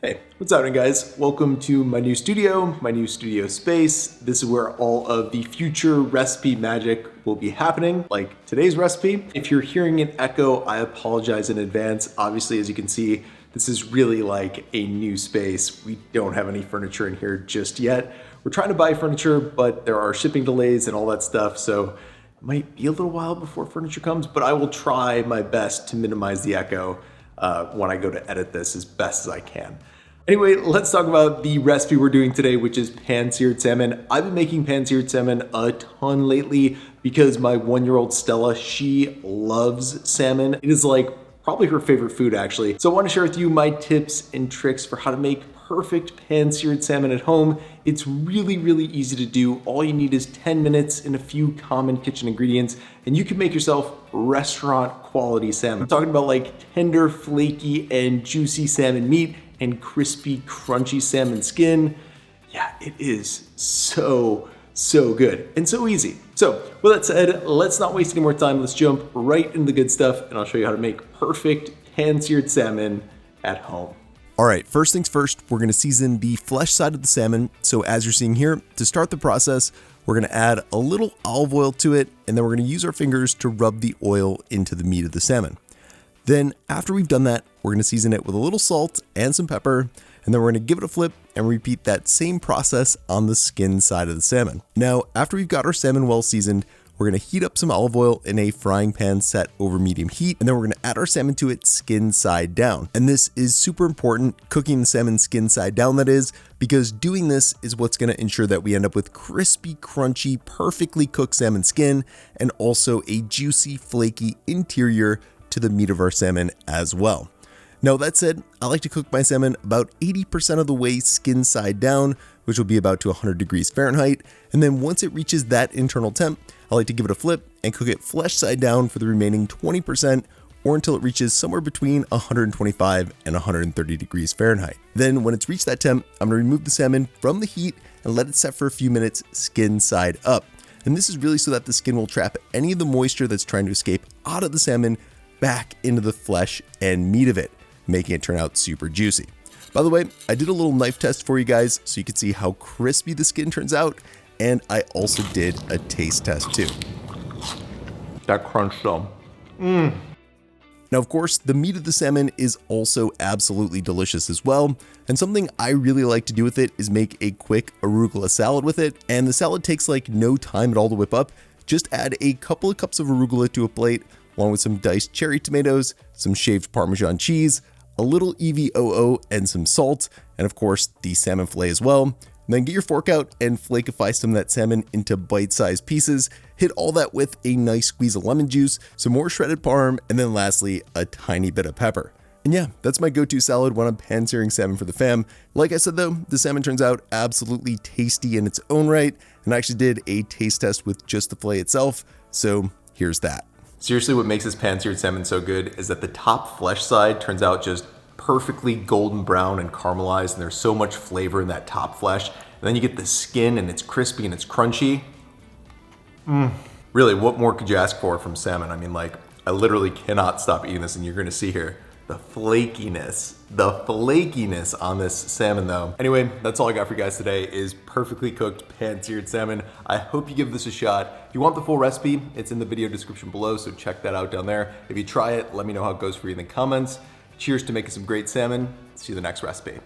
Hey, what's happening guys? Welcome to my new studio space. This is where all of the future recipe magic will be happening, like today's recipe. If you're hearing an echo, I apologize in advance. Obviously, as you can see, this is really like a new space. We don't have any furniture in here just yet. We're trying to buy furniture, but there are shipping delays and all that stuff, so it might be a little while before furniture comes, but I will try my best to minimize the echo when I go to edit this as best as I can. Anyway, let's talk about the recipe we're doing today, which is pan-seared salmon. I've been making pan-seared salmon a ton lately because my 1-year-old Stella, she loves salmon. It is like probably her favorite food actually. So I want to share with you my tips and tricks for how to make perfect pan-seared salmon at home. It's really, really easy to do. All you need is 10 minutes and a few common kitchen ingredients, and you can make yourself restaurant quality salmon. I'm talking about like tender, flaky, and juicy salmon meat and crispy, crunchy salmon skin. Yeah, it is so good and so easy. So with that said, let's not waste any more time. Let's jump right into the good stuff and I'll show you how to make perfect pan-seared salmon at home. All right, first things first, we're gonna season the flesh side of the salmon. So as you're seeing here, to start the process, we're gonna add a little olive oil to it, and then we're gonna use our fingers to rub the oil into the meat of the salmon. Then after we've done that, we're gonna season it with a little salt and some pepper, and then we're gonna give it a flip and repeat that same process on the skin side of the salmon. Now, after we've got our salmon well seasoned, we're gonna heat up some olive oil in a frying pan set over medium heat, and then we're gonna add our salmon to it skin side down. And this is super important, cooking the salmon skin side down that is, because doing this is what's gonna ensure that we end up with crispy, crunchy, perfectly cooked salmon skin, and also a juicy, flaky interior to the meat of our salmon as well. Now that said, I like to cook my salmon about 80% of the way skin side down, which will be about to 100 degrees Fahrenheit. And then once it reaches that internal temp, I like to give it a flip and cook it flesh side down for the remaining 20% or until it reaches somewhere between 125 and 130 degrees Fahrenheit. Then when it's reached that temp, I'm gonna remove the salmon from the heat and let it set for a few minutes skin side up. And this is really so that the skin will trap any of the moisture that's trying to escape out of the salmon back into the flesh and meat of it, making it turn out super juicy. By the way, I did a little knife test for you guys so you can see how crispy the skin turns out, and I also did a taste test too. That crunch though. Now, of course, the meat of the salmon is also absolutely delicious as well, and something I really like to do with it is make a quick arugula salad with it, and the salad takes like no time at all to whip up. Just add a couple of cups of arugula to a plate, along with some diced cherry tomatoes, some shaved Parmesan cheese, a little EVOO, and some salt, and of course the salmon fillet as well. And then get your fork out and flakify some of that salmon into bite-sized pieces. Hit all that with a nice squeeze of lemon juice, some more shredded parm, and then lastly, a tiny bit of pepper. And yeah, that's my go-to salad when I'm pan-searing salmon for the fam. Like I said though, the salmon turns out absolutely tasty in its own right, and I actually did a taste test with just the fillet itself, so here's that. Seriously, what makes this pan-seared salmon so good is that the top flesh side turns out just perfectly golden brown and caramelized, and there's so much flavor in that top flesh. And then you get the skin and it's crispy and it's crunchy. Really, what more could you ask for from salmon? I mean, like, I literally cannot stop eating this, and you're gonna see here the flakiness on this salmon though. Anyway, that's all I got for you guys today is perfectly cooked pan-seared salmon. I hope you give this a shot. If you want the full recipe, it's in the video description below, so check that out down there. If you try it, let me know how it goes for you in the comments. Cheers to making some great salmon. See you in the next recipe.